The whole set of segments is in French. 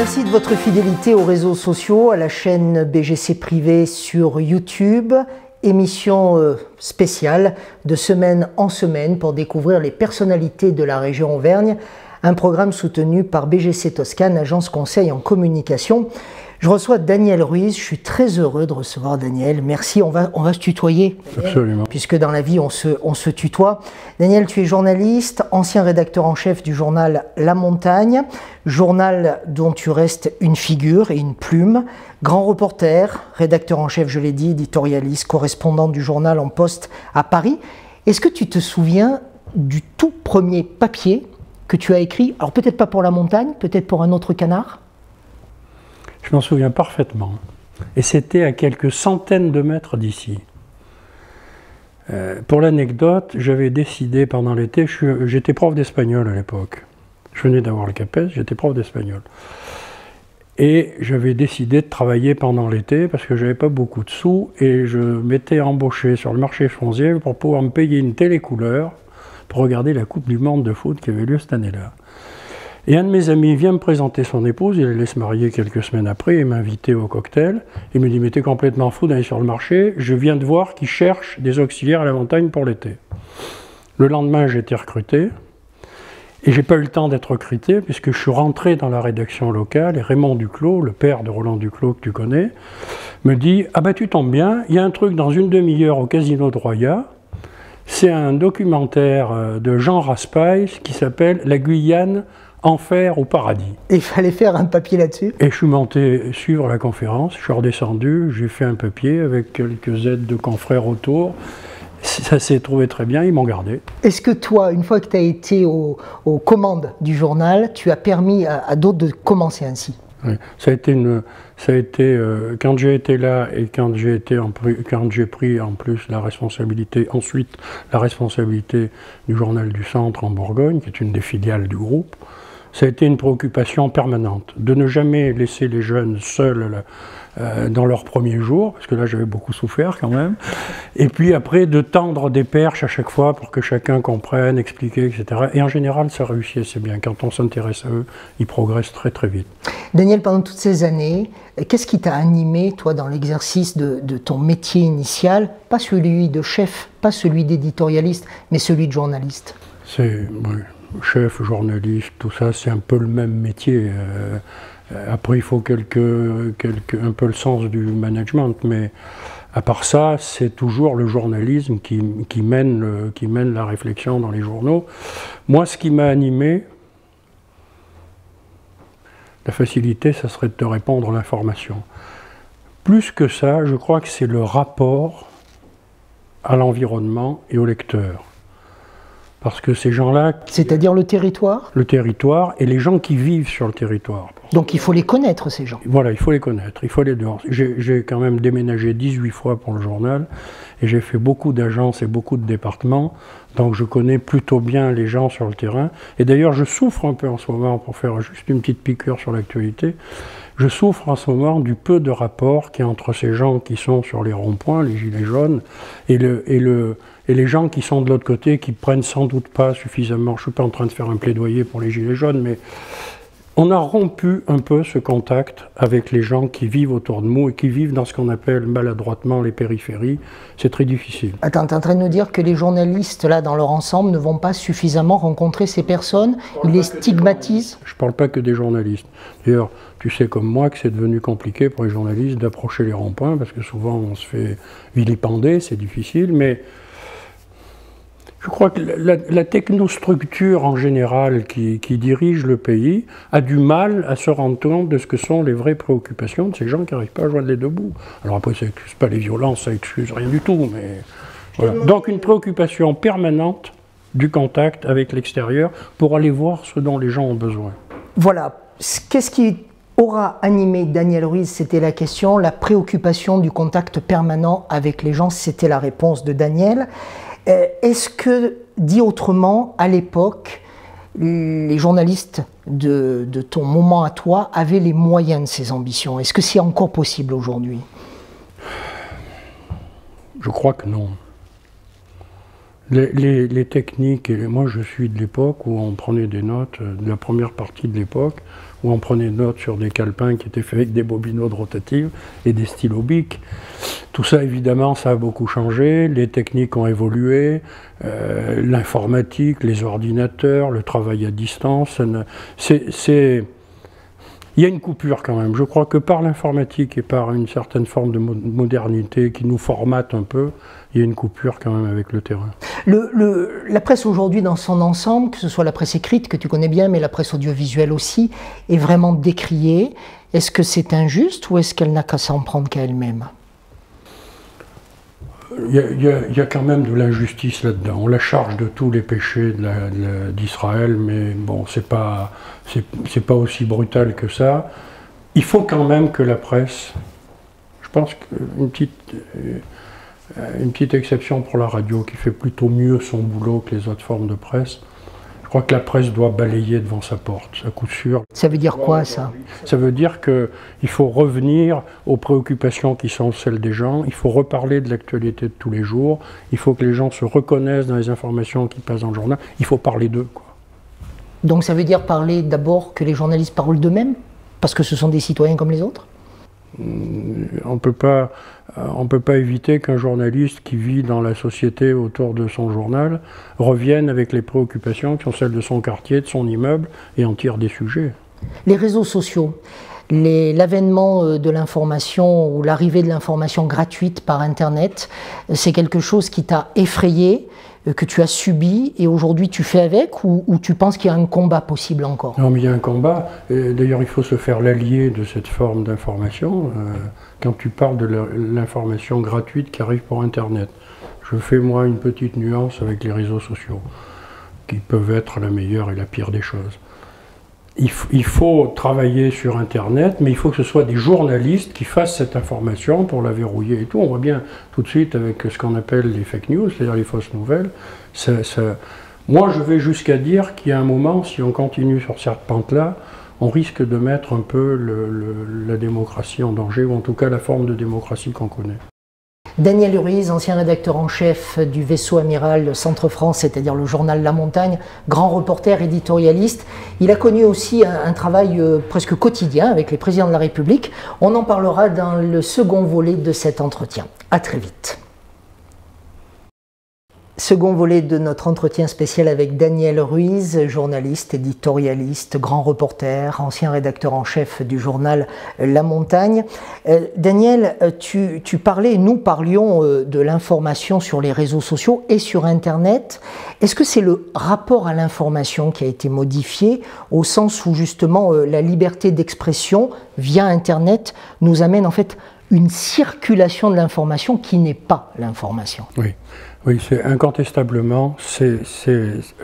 Merci de votre fidélité aux réseaux sociaux, à la chaîne BGC Privé sur YouTube. Émission spéciale de semaine en semaine pour découvrir les personnalités de la région Auvergne. Un programme soutenu par BGC Toscane, agence conseil en communication. Je reçois Daniel Ruiz, je suis très heureux de recevoir Daniel. Merci, on va se tutoyer. Absolument. Puisque dans la vie, on se tutoie. Daniel, tu es journaliste, ancien rédacteur en chef du journal La Montagne, journal dont tu restes une figure et une plume, grand reporter, rédacteur en chef, je l'ai dit, éditorialiste, correspondant du journal en poste à Paris. Est-ce que tu te souviens du tout premier papier que tu as écrit? Alors peut-être pas pour La Montagne, peut-être pour un autre canard? Je m'en souviens parfaitement. Et c'était à quelques centaines de mètres d'ici. Pour l'anecdote, j'avais décidé pendant l'été, j'étais prof d'espagnol à l'époque. Je venais d'avoir le CAPES, j'étais prof d'espagnol. Et j'avais décidé de travailler pendant l'été parce que j'avais pas beaucoup de sous et je m'étais embauché sur le marché foncier pour pouvoir me payer une télécouleur pour regarder la Coupe du Monde de foot qui avait lieu cette année-là. Et un de mes amis vient me présenter son épouse, il allait se marier quelques semaines après, et m'inviter au cocktail. Il me dit « mais t'es complètement fou d'aller sur le marché, je viens de voir qu'ils cherchent des auxiliaires à la montagne pour l'été ». Le lendemain, j'ai été recruté, et j'ai pas eu le temps d'être recruté, puisque je suis rentré dans la rédaction locale, et Raymond Duclos, le père de Roland Duclos que tu connais, me dit « ah bah tu tombes bien, il y a un truc dans une demi-heure au Casino de Roya, c'est un documentaire de Jean Raspail qui s'appelle « La Guyane ». Enfer au paradis. Et il fallait faire un papier là-dessus. Et je suis monté suivre la conférence, je suis redescendu, j'ai fait un papier avec quelques aides de confrères autour. Ça s'est trouvé très bien, ils m'ont gardé. Est-ce que toi, une fois que tu as été aux commandes du journal, tu as permis à d'autres de commencer ainsi? Oui, ça a été quand j'ai été là et quand j'ai pris en plus la responsabilité, ensuite la responsabilité du Journal du Centre en Bourgogne, qui est une des filiales du groupe, ça a été une préoccupation permanente, de ne jamais laisser les jeunes seuls dans leurs premiers jours, parce que là j'avais beaucoup souffert quand même, et puis après de tendre des perches à chaque fois pour que chacun comprenne, expliquer, etc. Et en général ça réussit assez bien, quand on s'intéresse à eux, ils progressent très très vite. Daniel, pendant toutes ces années, qu'est-ce qui t'a animé, toi, dans l'exercice de ton métier initial, pas celui de chef, pas celui d'éditorialiste, mais celui de journaliste? C'est... Oui. Chef, journaliste, tout ça, c'est un peu le même métier. Après, il faut un peu le sens du management, mais à part ça, c'est toujours le journalisme qui mène la réflexion dans les journaux. Moi, ce qui m'a animé, la facilité, ça serait de te répondre l'information. Plus que ça, je crois que c'est le rapport à l'environnement et au lecteur. Parce que ces gens-là... C'est-à-dire le territoire? Le territoire et les gens qui vivent sur le territoire. Donc il faut les connaître, ces gens? Voilà, il faut les connaître, il faut aller dehors. J'ai quand même déménagé 18 fois pour le journal, et j'ai fait beaucoup d'agences et beaucoup de départements, donc je connais plutôt bien les gens sur le terrain. Et d'ailleurs, je souffre un peu en ce moment, pour faire juste une petite piqûre sur l'actualité, je souffre en ce moment du peu de rapport qu'il y a entre ces gens qui sont sur les ronds-points, les gilets jaunes, et les gens qui sont de l'autre côté, qui prennent sans doute pas suffisamment, je ne suis pas en train de faire un plaidoyer pour les gilets jaunes, mais on a rompu un peu ce contact avec les gens qui vivent autour de nous et qui vivent dans ce qu'on appelle maladroitement les périphéries. C'est très difficile. Attends, tu es en train de nous dire que les journalistes, là, dans leur ensemble, ne vont pas suffisamment rencontrer ces personnes? Ils les stigmatisent? Je ne parle pas que des journalistes. D'ailleurs, tu sais comme moi que c'est devenu compliqué pour les journalistes d'approcher les ronds-points, parce que souvent on se fait vilipender, c'est difficile, mais je crois que la technostructure en général qui dirige le pays a du mal à se rendre compte de ce que sont les vraies préoccupations de ces gens qui n'arrivent pas à joindre les deux bouts. Alors après, ça n'excuse pas les violences, ça n'excuse rien du tout, mais voilà. Donc une préoccupation permanente du contact avec l'extérieur pour aller voir ce dont les gens ont besoin. Voilà. Qu'est-ce qui aura animé Daniel Ruiz? C'était la question. La préoccupation du contact permanent avec les gens, c'était la réponse de Daniel. Est-ce que, dit autrement, à l'époque, les journalistes de ton moment à toi avaient les moyens de ces ambitions? Est-ce que c'est encore possible aujourd'hui? Je crois que non. Les techniques, et moi je suis de l'époque où on prenait des notes, de la première partie de l'époque, où on prenait des notes sur des calepins qui étaient faits avec des bobinodes rotatives et des stylos bics. Tout ça évidemment ça a beaucoup changé, les techniques ont évolué, l'informatique, les ordinateurs, le travail à distance, il y a une coupure quand même. Je crois que par l'informatique et par une certaine forme de modernité qui nous formate un peu, il y a une coupure quand même avec le terrain. La presse aujourd'hui dans son ensemble, que ce soit la presse écrite que tu connais bien, mais la presse audiovisuelle aussi, est vraiment décriée. Est-ce que c'est injuste ou est-ce qu'elle n'a qu'à s'en prendre qu'à elle-même? Il y a quand même de l'injustice là-dedans. On la charge de tous les péchés d'Israël, mais bon, c'est pas aussi brutal que ça. Il faut quand même que la presse, je pense qu'une petite exception pour la radio qui fait plutôt mieux son boulot que les autres formes de presse. Je crois que la presse doit balayer devant sa porte, à coup sûr. Ça veut dire quoi, ça? Ça veut dire qu'il faut revenir aux préoccupations qui sont celles des gens, il faut reparler de l'actualité de tous les jours, il faut que les gens se reconnaissent dans les informations qui passent dans le journal, il faut parler d'eux, quoi. Donc ça veut dire parler d'abord que les journalistes parlent d'eux-mêmes, parce que ce sont des citoyens comme les autres? On peut pas éviter qu'un journaliste qui vit dans la société autour de son journal revienne avec les préoccupations qui sont celles de son quartier, de son immeuble, et en tire des sujets. Les réseaux sociaux, l'avènement de l'information ou l'arrivée de l'information gratuite par Internet, c'est quelque chose qui t'a effrayé, que tu as subi et aujourd'hui tu fais avec, ou tu penses qu'il y a un combat possible encore? Non, mais il y a un combat. D'ailleurs, il faut se faire l'allié de cette forme d'information quand tu parles de l'information gratuite qui arrive par Internet. Je fais, moi, une petite nuance avec les réseaux sociaux, qui peuvent être la meilleure et la pire des choses. Il faut travailler sur Internet, mais il faut que ce soit des journalistes qui fassent cette information pour la verrouiller et tout. On voit bien tout de suite avec ce qu'on appelle les fake news, c'est-à-dire les fausses nouvelles. Moi, je vais jusqu'à dire qu'il y a un moment, si on continue sur cette pente-là, on risque de mettre un peu la démocratie en danger, ou en tout cas la forme de démocratie qu'on connaît. Daniel Ruiz, ancien rédacteur en chef du vaisseau amiral Centre-France, c'est-à-dire le journal La Montagne, grand reporter, éditorialiste. Il a connu aussi un travail presque quotidien avec les présidents de la République. On en parlera dans le second volet de cet entretien. À très vite. Second volet de notre entretien spécial avec Daniel Ruiz, journaliste, éditorialiste, grand reporter, ancien rédacteur en chef du journal La Montagne. Daniel, tu parlais, nous parlions de l'information sur les réseaux sociaux et sur Internet. Est-ce que c'est le rapport à l'information qui a été modifié au sens où justement la liberté d'expression via Internet nous amène en fait une circulation de l'information qui n'est pas l'information? Oui, c'est incontestablement, c'est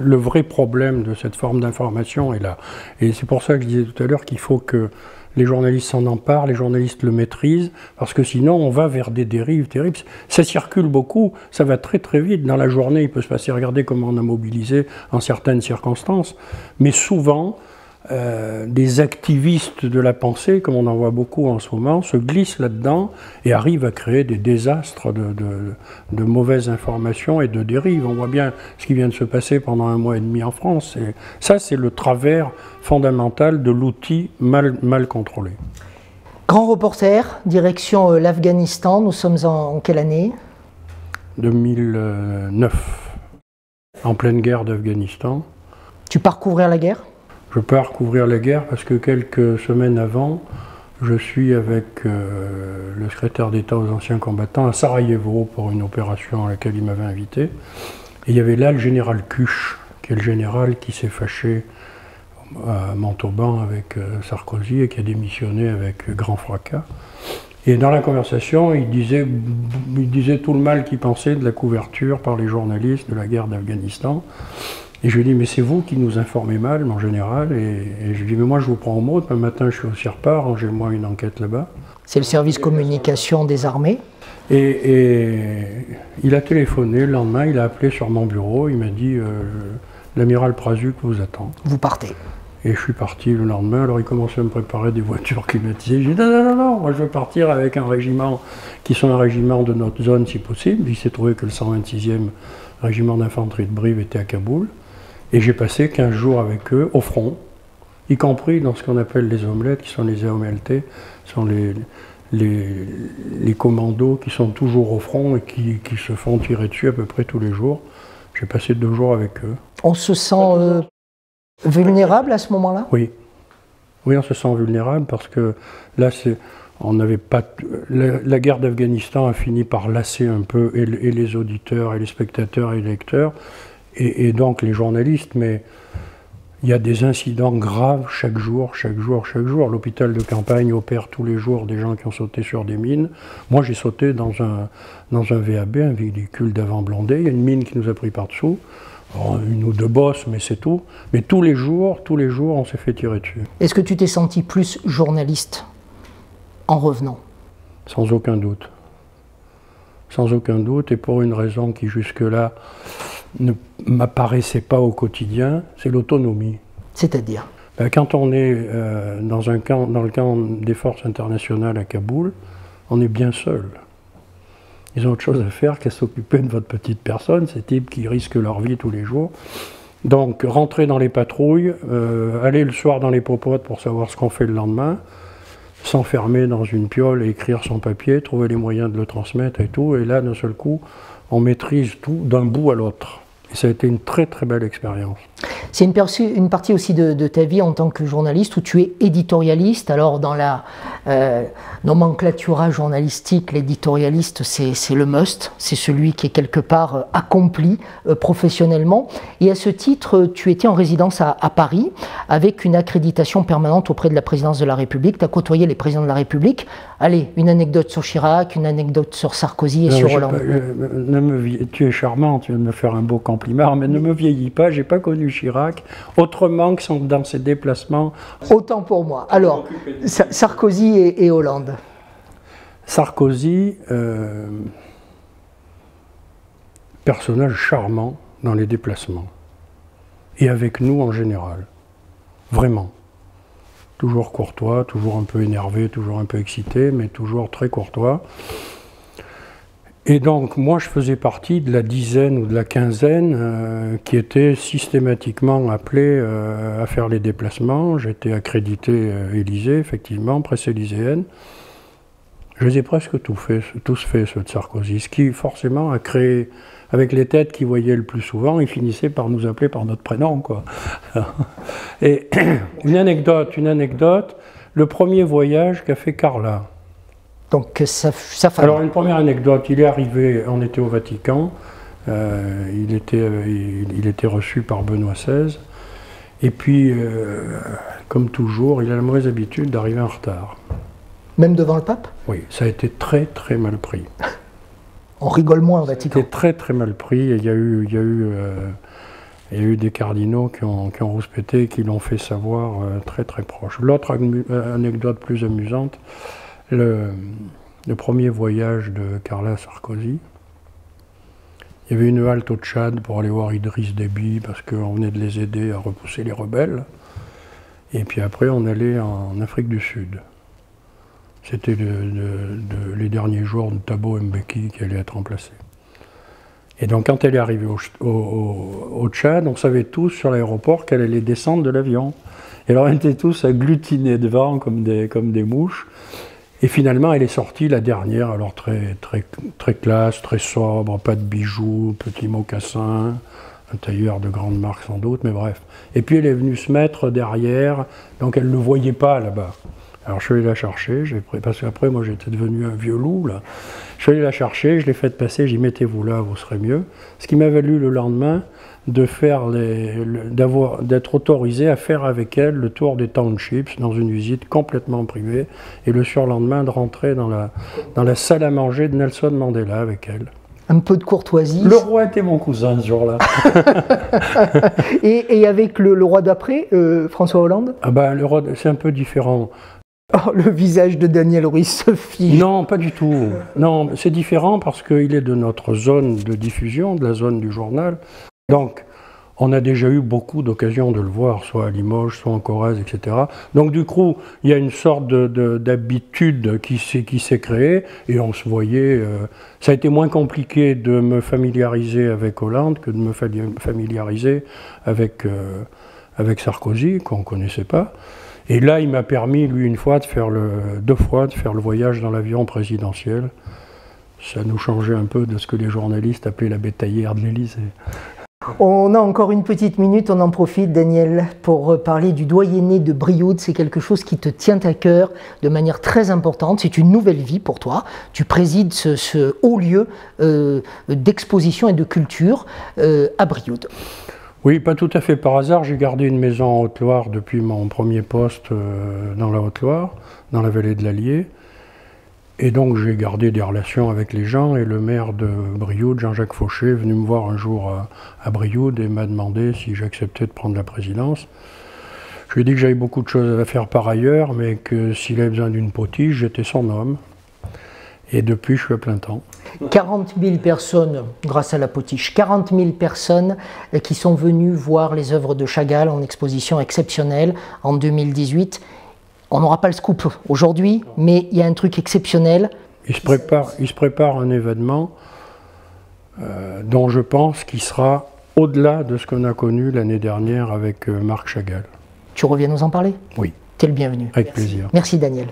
le vrai problème de cette forme d'information est là. Et c'est pour ça que je disais tout à l'heure qu'il faut que les journalistes s'en emparent, les journalistes le maîtrisent, parce que sinon on va vers des dérives terribles. Ça circule beaucoup, ça va très très vite. Dans la journée, il peut se passer, regardez comment on a mobilisé en certaines circonstances, mais souvent, des activistes de la pensée, comme on en voit beaucoup en ce moment, se glissent là-dedans et arrivent à créer des désastres de mauvaises informations et de dérives. On voit bien ce qui vient de se passer pendant 1 mois et demi en France. Et ça, c'est le travers fondamental de l'outil mal contrôlé. Grand reporter, direction l'Afghanistan, nous sommes en quelle année? 2009, en pleine guerre d'Afghanistan. Tu pars couvrir la guerre? Je pars couvrir la guerre parce que quelques semaines avant, je suis avec le secrétaire d'État aux anciens combattants à Sarajevo pour une opération à laquelle il m'avait invité. Et il y avait là le général Kuch, qui est le général qui s'est fâché à Montauban avec Sarkozy et qui a démissionné avec grand fracas. Et dans la conversation, il disait tout le mal qu'il pensait de la couverture par les journalistes de la guerre d'Afghanistan. Et je lui ai dit, mais c'est vous qui nous informez mal, en général. Et je lui ai dit, mais moi je vous prends au mot, demain matin je suis au CIRPA, arrangez-moi une enquête là-bas. C'est le service communication des armées. Et il a téléphoné, le lendemain, il a appelé sur mon bureau, il m'a dit, l'amiral Prazuc vous attend. Vous partez. Et je suis parti le lendemain, alors ils commençaient à me préparer des voitures climatisées. J'ai dit non, moi je veux partir avec un régiment qui sont un régiment de notre zone si possible. Il s'est trouvé que le 126e régiment d'infanterie de Brive était à Kaboul. Et j'ai passé 15 jours avec eux au front, y compris dans ce qu'on appelle les omelettes, qui sont les AOMLT, sont les commandos qui sont toujours au front et qui se font tirer dessus à peu près tous les jours. J'ai passé 2 jours avec eux. On se sent vulnérable à ce moment-là? Oui. Oui, on se sent vulnérable parce que là, on n'avait pas. La guerre d'Afghanistan a fini par lasser un peu et les auditeurs, et les spectateurs, et les lecteurs, et donc les journalistes, mais il y a des incidents graves chaque jour. L'hôpital de campagne opère tous les jours des gens qui ont sauté sur des mines. Moi, j'ai sauté dans un VAB, un véhicule d'avant blindé. Il y a une mine qui nous a pris par-dessous. Une ou 2 bosses, mais c'est tout. Mais tous les jours, on s'est fait tirer dessus. Est-ce que tu t'es senti plus journaliste en revenant? Sans aucun doute. Sans aucun doute, et pour une raison qui jusque-là ne m'apparaissait pas au quotidien, c'est l'autonomie. C'est-à-dire? Quand on est dans le camp des forces internationales à Kaboul, on est bien seul. Ils ont autre chose à faire qu'à s'occuper de votre petite personne, ces types qui risquent leur vie tous les jours. Donc, rentrer dans les patrouilles, aller le soir dans les popotes pour savoir ce qu'on fait le lendemain, s'enfermer dans une piole et écrire son papier, trouver les moyens de le transmettre et tout, et là, d'un seul coup, on maîtrise tout d'un bout à l'autre. Et ça a été une très très belle expérience. C'est une partie aussi de ta vie en tant que journaliste où tu es éditorialiste. Alors dans la nomenclatura journalistique, l'éditorialiste c'est le must, c'est celui qui est quelque part accompli professionnellement. Et à ce titre, tu étais en résidence à Paris avec une accréditation permanente auprès de la présidence de la République. Tu as côtoyé les présidents de la République. Allez, une anecdote sur Chirac, une anecdote sur Sarkozy et sur Hollande. Tu es charmant, tu viens de me faire un beau compliment, mais ne me vieillis pas, j'ai pas connu Chirac, autrement que dans ses déplacements. Autant pour moi. Alors, Sarkozy et Hollande. Sarkozy, personnage charmant dans les déplacements, et avec nous en général, vraiment. Toujours courtois, toujours un peu énervé, toujours un peu excité, mais toujours très courtois. Et donc, moi, je faisais partie de la dizaine ou de la quinzaine qui était systématiquement appelée à faire les déplacements. J'étais accrédité Élysée, effectivement, presse élyséenne. Je les ai presque tous faits, ceux de Sarkozy, ce qui, forcément, a créé, avec les têtes qu'ils voyaient le plus souvent, ils finissaient par nous appeler par notre prénom, quoi. Et une anecdote, le premier voyage qu'a fait Carla. Donc sa femme. Alors une première anecdote, il est arrivé, on était au Vatican, il était reçu par Benoît XVI, et puis, comme toujours, il a la mauvaise habitude d'arriver en retard. Même devant le pape? Oui, ça a été très très mal pris. On rigole moins au Vatican. C'était très très mal pris, et il y a eu des cardinaux qui ont rouspété et qui l'ont fait savoir très très proche. L'autre anecdote plus amusante, le premier voyage de Carla Sarkozy, il y avait une halte au Tchad pour aller voir Idriss Déby parce qu'on venait de les aider à repousser les rebelles. Et puis après, on allait en Afrique du Sud. C'était les derniers jours de Thabo Mbeki qui allait être remplacé. Et donc quand elle est arrivée au Tchad, on savait tous sur l'aéroport qu'elle allait descendre de l'avion. Et alors, on était tous agglutinés devant comme des mouches. Et finalement, elle est sortie la dernière, alors très, très, très classe, très sobre, pas de bijoux, petit mocassin, un tailleur de grande marque sans doute, mais bref. Et puis elle est venue se mettre derrière, donc elle ne le voyait pas là-bas. Alors je suis allé la chercher, parce qu'après moi j'étais devenu un vieux loup là. Je suis allé la chercher, je l'ai fait passer, j'ai dit mettez-vous là, vous serez mieux. Ce qui m'a valu le lendemain d'être autorisé à faire avec elle le tour des townships dans une visite complètement privée et le surlendemain de rentrer dans la salle à manger de Nelson Mandela avec elle. Un peu de courtoisie. Le roi était mon cousin ce jour-là. et avec le roi d'après, François Hollande? Ah ben, le roi, c'est un peu différent. Oh, le visage de Daniel Ruiz se fige. Non, pas du tout. Non, c'est différent parce qu'il est de notre zone de diffusion, de la zone du journal. Donc, on a déjà eu beaucoup d'occasions de le voir, soit à Limoges, soit en Corrèze, etc. Donc du coup, il y a une sorte d'habitude qui s'est créée, et on se voyait... ça a été moins compliqué de me familiariser avec Hollande que de me familiariser avec Sarkozy, qu'on ne connaissait pas. Et là, il m'a permis, lui, deux fois, de faire le voyage dans l'avion présidentiel. Ça nous changeait un peu de ce que les journalistes appelaient la bétaillère de l'Élysée. On a encore une petite minute, on en profite, Daniel, pour parler du doyenné de Brioude. C'est quelque chose qui te tient à cœur de manière très importante. C'est une nouvelle vie pour toi. Tu présides ce haut lieu d'exposition et de culture à Brioude. Oui, pas tout à fait par hasard. J'ai gardé une maison en Haute-Loire depuis mon premier poste dans la Haute-Loire, dans la vallée de l'Allier. Et donc j'ai gardé des relations avec les gens, et le maire de Brioude, Jean-Jacques Fauché, est venu me voir un jour à Brioude et m'a demandé si j'acceptais de prendre la présidence. Je lui ai dit que j'avais beaucoup de choses à faire par ailleurs, mais que s'il avait besoin d'une potiche, j'étais son homme. Et depuis, je suis à plein temps. 40 000 personnes, grâce à la potiche, 40 000 personnes qui sont venues voir les œuvres de Chagall en exposition exceptionnelle en 2018. On n'aura pas le scoop aujourd'hui, mais il y a un truc exceptionnel. Il se prépare un événement dont je pense qu'il sera au-delà de ce qu'on a connu l'année dernière avec Marc Chagall. Tu reviens nous en parler? Oui. T'es le bienvenu. Avec plaisir. Merci Daniel.